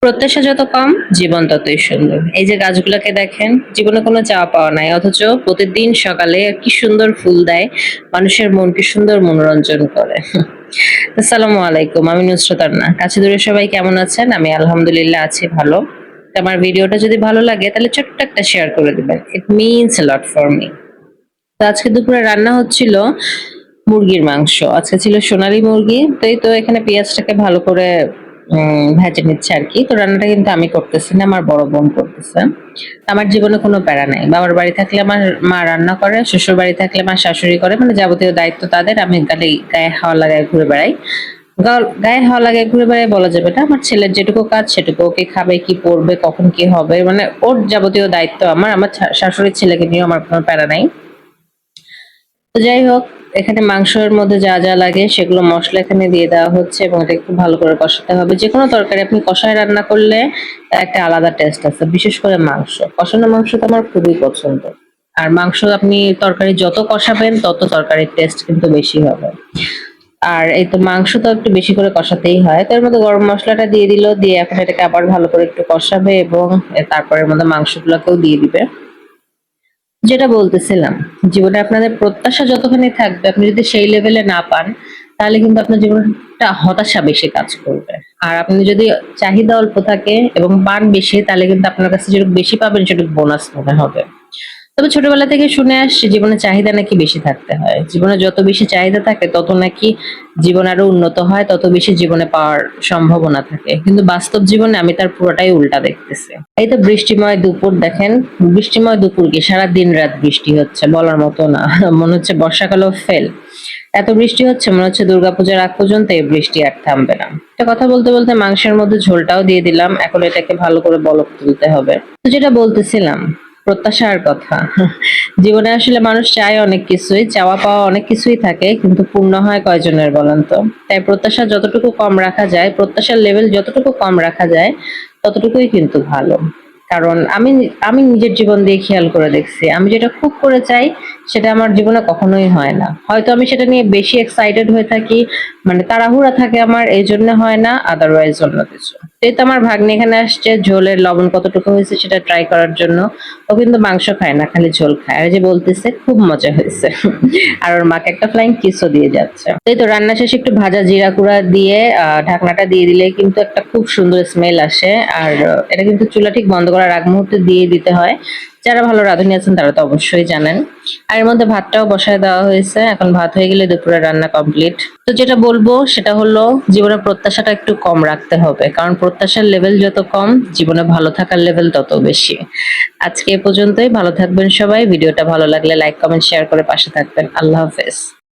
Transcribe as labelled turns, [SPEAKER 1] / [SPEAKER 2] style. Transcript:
[SPEAKER 1] প্রত্যাশা যত কম জীবন ততই সুন্দর। এই যে গাছগুলোকে দেখেন, জীবনে কোনো চাওয়া পাওয়া নাই, অথচ প্রতিদিন সকালে কি সুন্দর ফুল দেয়, মানুষের মন কি সুন্দর মনোরঞ্জন করে। আসসালামু আলাইকুম, আমি নুসরাত আন্না। কাছে দূরে সবাই কেমন আছেন? আমি আলহামদুলিল্লাহ আছি ভালো। তো আমার ভিডিওটা যদি ভালো লাগে তাহলে ছোট্ট একটা শেয়ার করে দিবেন, it means a lot for me. তো আজকে দুপুরে রান্না হচ্ছিল মুরগির মাংস। আজকে ছিল সোনালী মুরগি। তো এই তো এখানে পেঁয়াজটাকে ভালো করে ভেজে নিচ্ছে আর কি। তো রান্নাটা কিন্তু আমি করতেছি না, আমার বড় বোন করতেছে। আমার জীবনে কোনো প্যারা নাই। বাবার বাড়ি থাকলে আমার মা রান্না করে, শ্বশুর বাড়ি থাকলে আমার শাশুড়ি করে, মানে যাবতীয় দায়িত্ব তাদের। আমি খালি গায়ে হাওয়া লাগায় ঘুরে বেড়াই। গায়ে হাওয়া লাগায় ঘুরে বেড়াই বলা যাবে না। আমার ছেলের যেটুকু কাজ সেটুকু, ওকে খাবে কি পড়বে কখন কি হবে, মানে ওর যাবতীয় দায়িত্ব আমার। আমার শাশুড়ির ছেলেকে নিয়েও আমার কোনো প্যারা নাই। তো যাই হোক, এখানে মাংসের মধ্যে যা যা লাগে সেগুলো মশলা এখানে দিয়ে দেওয়া হচ্ছে এবং এটা একটু ভালো করে কষাতে হবে। যে কোনো তরকারি আপনি কষায় রান্না করলে তার একটা আলাদা টেস্ট আছে, বিশেষ করে মাংস। কষানো মাংস তো আমার খুবই পছন্দ। আর মাংস আপনি তরকারি যত কষাবেন তত তরকারির টেস্ট কিন্তু বেশি হবে। আর এই তো মাংস তো একটু বেশি করে কষাতেই হয়। তো এর মধ্যে গরম মশলাটা দিয়ে দিল, দিয়ে এখন এটাকে আবার ভালো করে একটু কষাবে এবং তারপরে এর মধ্যে মাংসগুলোকেও দিয়ে দিবে। যেটা বলতেছিলাম, জীবনে আপনাদের প্রত্যাশা যতখানি থাকবে, আপনি যদি সেই লেভেলে না পান, তাহলে কিন্তু আপনার জীবনটা হতাশা বেশি কাজ করবে। আর আপনি যদি চাহিদা অল্প থাকে এবং পান বেশি, তাহলে কিন্তু আপনার কাছে যেটুকু বেশি পাবেন সেটুকু বোনাস মনে হবে। তবে ছোটবেলা থেকে শুনে আসছি জীবনে চাহিদা নাকি বেশি থাকতে হয়। জীবনে যত বেশি চাহিদা থাকে তত নাকি জীবন আরো উন্নত হয়, তত বেশি জীবনে পাওয়ার সম্ভাবনা থাকে। কিন্তু বাস্তব জীবনে আমি তার পুরোটাই উল্টা দেখতেছি। এই তো বৃষ্টিময় দুপুর দেখেন, বৃষ্টিময় দুপুর কি সারা দিন রাত বৃষ্টি হচ্ছে, বলার মতো না। মনে হচ্ছে বর্ষাকালও ফেল। এত বৃষ্টি হচ্ছে, মনে হচ্ছে দুর্গাপূজার আগ পর্যন্ত এই বৃষ্টি আর থামবে না। একটা কথা বলতে বলতে মাংসের মধ্যে ঝোলটাও দিয়ে দিলাম। এখন এটাকে ভালো করে বলক তুলতে হবে। তো যেটা বলতেছিলাম, প্রত্যাশার কথা। জীবনে আসলে মানুষ চায় অনেক কিছুই, চাওয়া পাওয়া অনেক কিছুই থাকে, কিন্তু পূর্ণ হয় কয়জনের বলেন তো? তাই প্রত্যাশা যতটুকু কম রাখা যায়, প্রত্যাশার লেভেল যতটুকু কম রাখা যায়, ততটুকুই কিন্তু ভালো। কারণ আমি আমি নিজের জীবন দিয়ে খেয়াল করে দেখছি, আমি যেটা খুব করে চাই সেটা আমার জীবনে কখনোই হয় না। হয়তো আমি সেটা নিয়ে বেশি এক্সাইটেড হয়ে থাকি, মানে তাড়াহুড়া থাকে আমার, এই জন্য হয় না, আদারওয়াইজ অন্য কিছু। এই তো আমার ভাগ্নে এখানে আসছে ঝোলের লবণ কতটুকু হয়েছে সেটা ট্রাই করার জন্য। ও কিন্তু মাংস খায় না, খালি ঝোল খায়। আর এই যে বলতেছে খুব মজা হয়েছে। আর ওর মাকে একটা ফ্লাইং কিসও দিয়ে যাচ্ছে। এই তো রান্না শেষে একটু ভাজা জিরা গুঁড়া দিয়ে ঢাকনাটা দিয়ে দিলে কিন্তু একটা খুব সুন্দর স্মেল আসে। আর এটা কিন্তু চুলা ঠিক বন্ধ করার আগ মুহূর্তে দিয়ে দিতে হয়। যারা ভালো রাঁধুনি আছেন তারা তো অবশ্যই জানেন। আর এর মধ্যে ভাতটাও বসায় দেওয়া হয়েছে। এখন ভাত হয়ে গেলে দুপুরে রান্না কমপ্লিট। তো যেটা বলবো সেটা হলো, জীবনের প্রত্যাশাটা একটু কম রাখতে হবে, কারণ প্রত্যাশার লেভেল যত কম, জীবনে ভালো থাকার লেভেল তত বেশি। আজকে এ পর্যন্তই। ভালো থাকবেন সবাই। ভিডিওটা ভালো লাগলে লাইক কমেন্ট শেয়ার করে পাশে থাকবেন। আল্লাহ হাফেজ।